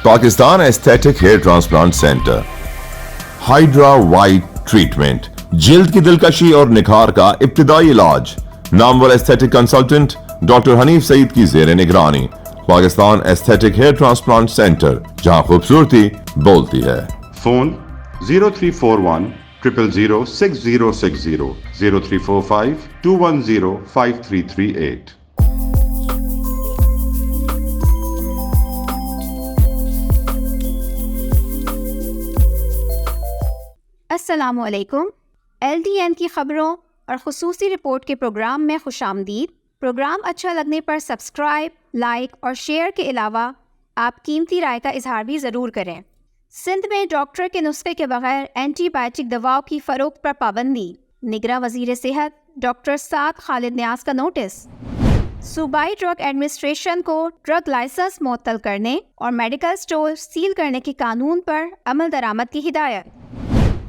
Pakistan aesthetic hair transplant centre, hydra white treatment, جلد کی دلکشی اور نکھار کا ابتدائی علاج، نامور aesthetic consultant doctor Hanif Saeed کی زیر نگرانی۔ Pakistan aesthetic hair transplant centre, جہاں خوبصورتی بولتی ہے۔ فون 0341 000 6060 0345 210 5338۔ السلام علیکم۔ LDN کی خبروں اور خصوصی رپورٹ کے پروگرام میں خوش آمدید۔ پروگرام اچھا لگنے پر سبسکرائب، لائک اور شیئر کے علاوہ آپ قیمتی رائے کا اظہار بھی ضرور کریں۔ سندھ میں ڈاکٹر کے نسخے کے بغیر اینٹی بائیوٹک دواؤں کی فروخت پر پابندی، نگراں وزیر صحت ڈاکٹر سعد خالد نیاز کا نوٹس۔ صوبائی ڈرگ ایڈمنسٹریشن کو ڈرگ لائسنس معطل کرنے اور میڈیکل سٹور سیل کرنے کے قانون پر عمل درآمد کی ہدایت۔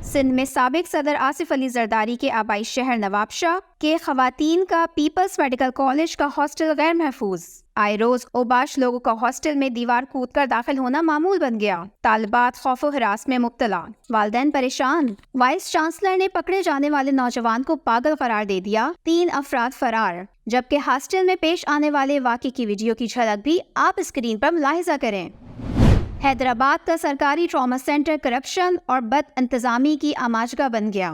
سندھ میں سابق صدر آصف علی زرداری کے آبائی شہر نوابشاہ کے خواتین کا پیپلز میڈیکل کالج کا ہاسٹل غیر محفوظ۔ آئے روز اوباش لوگوں کا ہاسٹل میں دیوار کود کر داخل ہونا معمول بن گیا۔ طالبات خوف و ہراس میں مبتلا، والدین پریشان۔ وائس چانسلر نے پکڑے جانے والے نوجوان کو پاگل قرار دے دیا، 3 افراد فرار۔ جبکہ ہاسٹل میں پیش آنے والے واقعے کی ویڈیو کی جھلک بھی آپ اسکرین پر ملاحظہ کریں۔ حیدرآباد کا سرکاری ٹراما سینٹر کرپشن اور بد انتظامی کی آماجگاہ بن گیا۔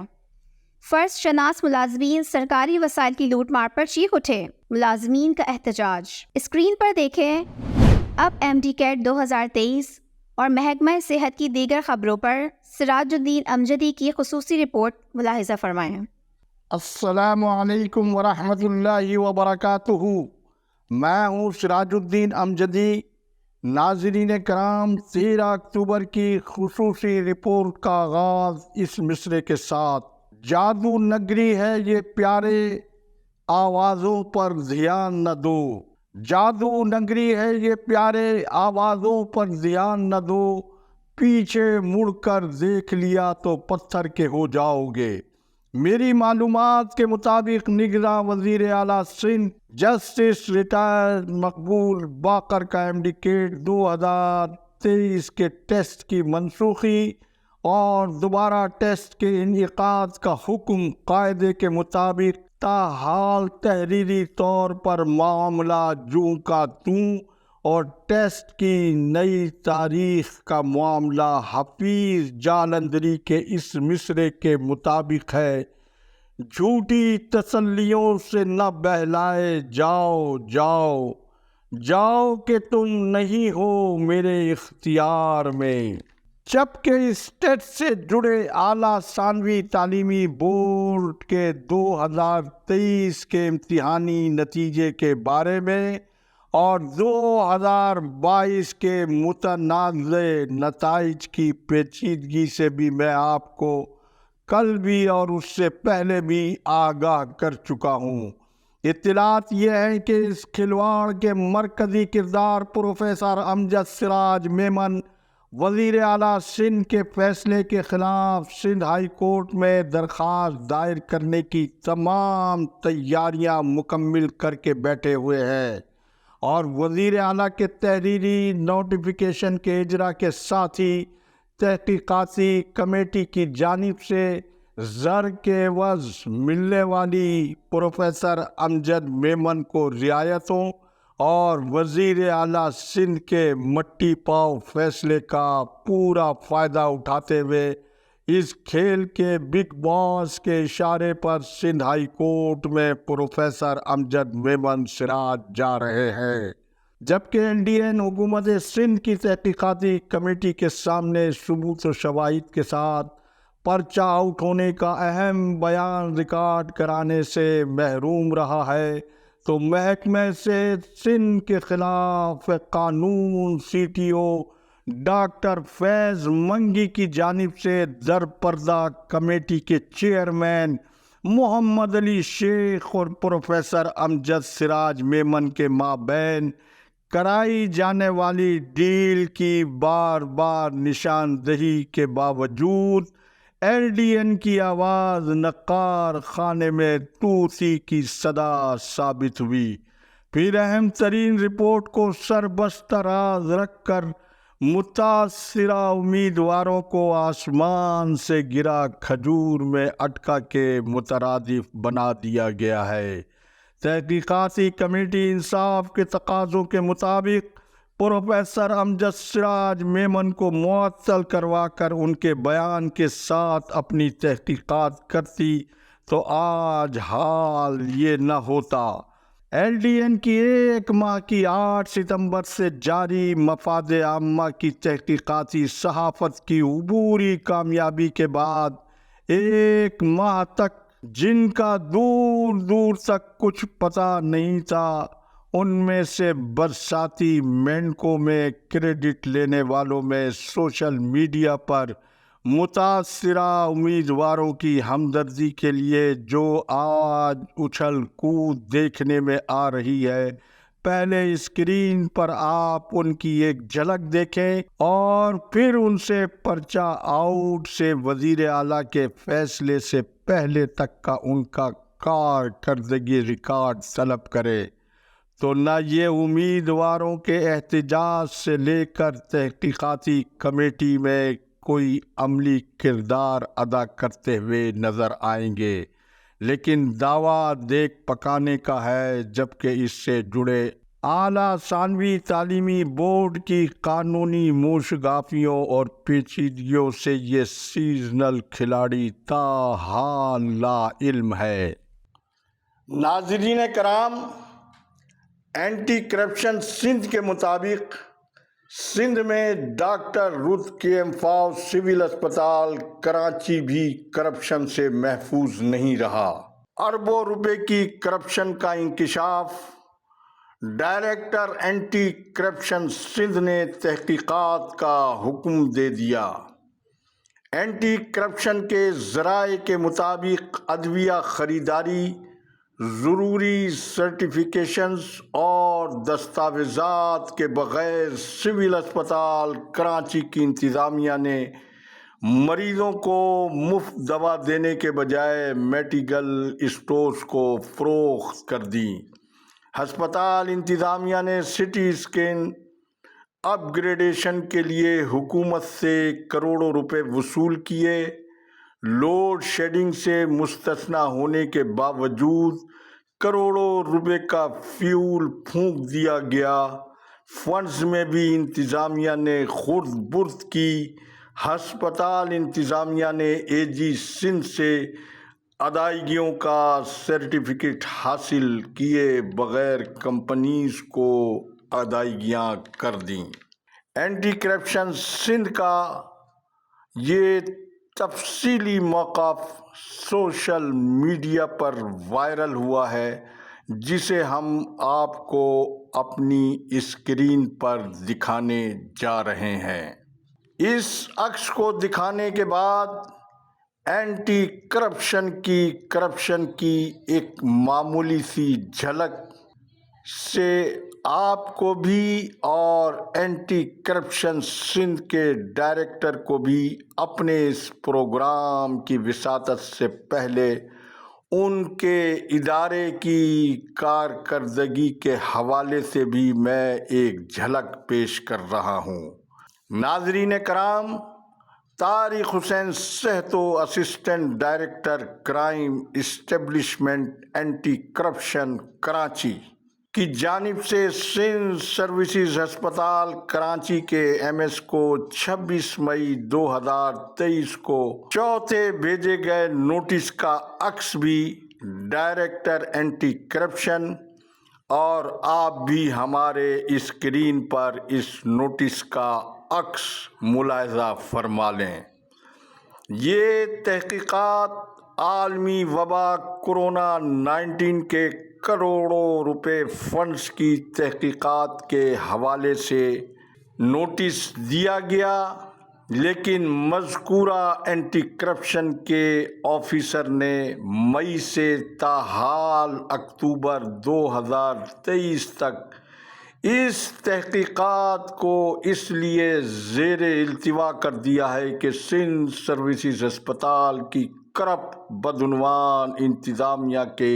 فرض شناس ملازمین سرکاری وسائل کی لوٹ مار پر چیخ اٹھے، ملازمین کا احتجاج۔ اسکرین پر دیکھیں اب MD کیٹ 2023 اور محکمہ صحت کی دیگر خبروں پر سراج الدین امجدی کی خصوصی رپورٹ ملاحظہ فرمائیں۔ السلام علیکم ورحمۃ اللہ وبرکاتہ۔ میں ہوں سراج الدین امجدی۔ ناظرین کرام، 13 اکتوبر کی خصوصی رپورٹ کا آغاز اس مصرعے کے ساتھ: جادو نگری ہے یہ پیارے، آوازوں پر دھیان نہ دو۔ جادو نگری ہے یہ پیارے، آوازوں پر دھیان نہ دو، پیچھے مڑ کر دیکھ لیا تو پتھر کے ہو جاؤ گے۔ میری معلومات کے مطابق نگراں وزیر اعلیٰ سندھ جسٹس ریٹائرڈ مقبول باقر کا MD کیٹ 2023 کے ٹیسٹ کی منسوخی اور دوبارہ ٹیسٹ کے انعقاد کا حکم قاعدے کے مطابق تاحال تحریری طور پر معاملہ جوں کا توں، اور ٹیسٹ کی نئی تاریخ کا معاملہ حفیظ جالندری کے اس مصرعے کے مطابق ہے: جھوٹی تسلیوں سے نہ بہلائے جاؤ جاؤ، جاؤ کہ تم نہیں ہو میرے اختیار میں۔ جبکہ اسٹیٹ سے جڑے اعلیٰ ثانوی تعلیمی بورڈ کے 2023 کے امتحانی نتیجے کے بارے میں اور 2022 کے متنازع نتائج کی پیچیدگی سے بھی میں آپ کو کل بھی اور اس سے پہلے بھی آگاہ کر چکا ہوں۔ اطلاعات یہ ہیں کہ اس کھلواڑ کے مرکزی کردار پروفیسر امجد سراج میمن وزیر اعلیٰ سندھ کے فیصلے کے خلاف سندھ ہائی کورٹ میں درخواست دائر کرنے کی تمام تیاریاں مکمل کر کے بیٹھے ہوئے ہیں، اور وزیر اعلیٰ کے تحریری نوٹیفیکیشن کے اجرا کے ساتھ ہی تحقیقاتی کمیٹی کی جانب سے زر کے عوض ملنے والی پروفیسر امجد میمن کو رعایتوں اور وزیر اعلیٰ سندھ کے مٹی پاؤ فیصلے کا پورا فائدہ اٹھاتے ہوئے اس کھیل کے بگ باس کے اشارے پر سندھ ہائی کورٹ میں پروفیسر امجد میمن سراج جا رہے ہیں، جبکہ LDN حکومت سندھ کی تحقیقاتی کمیٹی کے سامنے ثبوت و شواہد کے ساتھ پرچہ آؤٹ ہونے کا اہم بیان ریکارڈ کرانے سے محروم رہا ہے، تو محکمہ سے سندھ کے خلاف قانون CTO ڈاکٹر فیض منگی کی جانب سے در پردہ کمیٹی کے چیئرمین محمد علی شیخ اور پروفیسر امجد سراج میمن کے مابین کرائی جانے والی ڈیل کی بار بار نشاندہی کے باوجود LDN کی آواز نقار خانے میں توتی کی صدا ثابت ہوئی۔ پھر اہم ترین رپورٹ کو سربستہ راز رکھ کر متاثرہ امیدواروں کو آسمان سے گرا کھجور میں اٹکا کے مترادف بنا دیا گیا ہے۔ تحقیقاتی کمیٹی انصاف کے تقاضوں کے مطابق پروفیسر امجد سراج میمن کو معطل کروا کر ان کے بیان کے ساتھ اپنی تحقیقات کرتی تو آج حال یہ نہ ہوتا۔ ایل ڈی این کی 1 ماہ کی 8 ستمبر سے جاری مفاد عامہ کی تحقیقاتی صحافت کی عبوری کامیابی کے بعد 1 ماہ تک جن کا دور دور تک کچھ پتہ نہیں تھا، ان میں سے برساتی مینڈکوں میں کریڈٹ لینے والوں میں سوشل میڈیا پر متاثرہ امیدواروں کی ہمدردی کے لیے جو آج اچھل کود دیکھنے میں آ رہی ہے، پہلے اسکرین پر آپ ان کی ایک جھلک دیکھیں اور پھر ان سے پرچہ آؤٹ سے وزیر اعلیٰ کے فیصلے سے پہلے تک کا ان کا کارکردگی ریکارڈ طلب کرے تو نہ یہ امیدواروں کے احتجاج سے لے کر تحقیقاتی کمیٹی میں کوئی عملی کردار ادا کرتے ہوئے نظر آئیں گے، لیکن دعویٰ دیکھ پکانے کا ہے، جبکہ اس سے جڑے اعلیٰ ثانوی تعلیمی بورڈ کی قانونی موشگافیوں اور پیچیدگیوں سے یہ سیزنل کھلاڑی تاحال لا علم ہے۔ ناظرین کرام، اینٹی کرپشن سندھ کے مطابق سندھ میں ڈاکٹر رت کے ایم فاؤ سول اسپتال کراچی بھی کرپشن سے محفوظ نہیں رہا۔ اربوں روپے کی کرپشن کا انکشاف۔ ڈائریکٹر اینٹی کرپشن سندھ نے تحقیقات کا حکم دے دیا۔ اینٹی کرپشن کے ذرائع کے مطابق ادویہ خریداری، ضروری سرٹیفکیشنز اور دستاویزات کے بغیر سول اسپتال کراچی کی انتظامیہ نے مریضوں کو مفت دوا دینے کے بجائے میڈیکل اسٹورز کو فروخت کر دی۔ ہسپتال انتظامیہ نے سٹی اسکین اپ گریڈیشن کے لیے حکومت سے کروڑوں روپے وصول کیے۔ لوڈ شیڈنگ سے مستثنیٰ ہونے کے باوجود کروڑوں روپے کا فیول پھونک دیا گیا۔ فنڈز میں بھی انتظامیہ نے خرد برد کی۔ ہسپتال انتظامیہ نے اے جی سندھ سے ادائیگیوں کا سرٹیفکیٹ حاصل کیے بغیر کمپنیز کو ادائیگیاں کر دیں۔ اینٹی کرپشن سندھ کا یہ تفصیلی موقف سوشل میڈیا پر وائرل ہوا ہے، جسے ہم آپ کو اپنی اسکرین پر دکھانے جا رہے ہیں۔ اس عکس کو دکھانے کے بعد اینٹی کرپشن کی ایک معمولی سی جھلک سے آپ کو بھی اور اینٹی کرپشن سندھ کے ڈائریکٹر کو بھی اپنے اس پروگرام کی وساطت سے پہلے ان کے ادارے کی کارکردگی کے حوالے سے بھی میں ایک جھلک پیش کر رہا ہوں۔ ناظرین کرام، Tariq Hussain Sahto, assistant director crime establishment anti corruption Karachi کی جانب سے سندھ سروسز ہسپتال کراچی کے ایم ایس کو 26 مئی 2023 کو چوتھے بھیجے گئے نوٹس کا عکس بھی ڈائریکٹر اینٹی کرپشن اور آپ بھی ہمارے اسکرین پر اس نوٹس کا عکس ملاحظہ فرما لیں۔ یہ تحقیقات عالمی وبا کورونا 19 کے کروڑوں روپے فنڈز کی تحقیقات کے حوالے سے نوٹس دیا گیا، لیکن مذکورہ اینٹی کرپشن کے آفیسر نے مئی سے تاحال اکتوبر 2023 تک اس تحقیقات کو اس لیے زیر التوا کر دیا ہے کہ سندھ سروسز ہسپتال کی کرپٹ بدعنوان انتظامیہ کے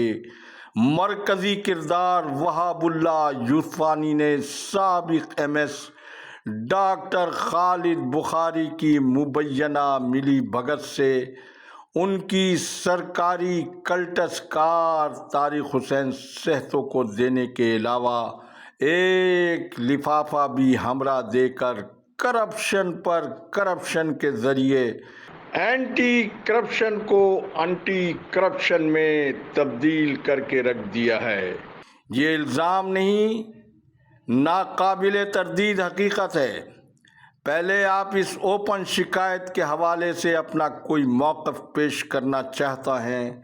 مرکزی کردار وہاب اللہ یوسفانی نے سابق ایم ایس ڈاکٹر خالد بخاری کی مبینہ ملی بھگت سے ان کی سرکاری کلٹس کار طارق حسین صحتوں کو دینے کے علاوہ ایک لفافہ بھی ہمراہ دے کر کرپشن پر کرپشن کے ذریعے اینٹی کرپشن کو انٹی کرپشن میں تبدیل کر کے رکھ دیا ہے۔ یہ الزام نہیں، ناقابل تردید حقیقت ہے۔ پہلے آپ اس اوپن شکایت کے حوالے سے اپنا کوئی موقف پیش کرنا چاہتا ہیں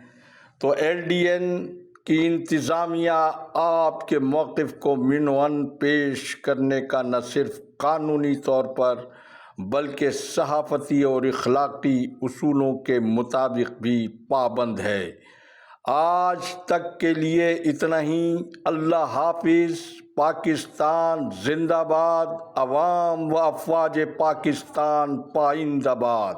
تو LDN کی انتظامیہ آپ کے موقف کو عنوان پیش کرنے کا نہ صرف قانونی طور پر بلکہ صحافتی اور اخلاقی اصولوں کے مطابق بھی پابند ہے۔ آج تک کے لیے اتنا ہی۔ اللہ حافظ۔ پاکستان زندہ باد۔ عوام و افواج پاکستان پائندہ باد۔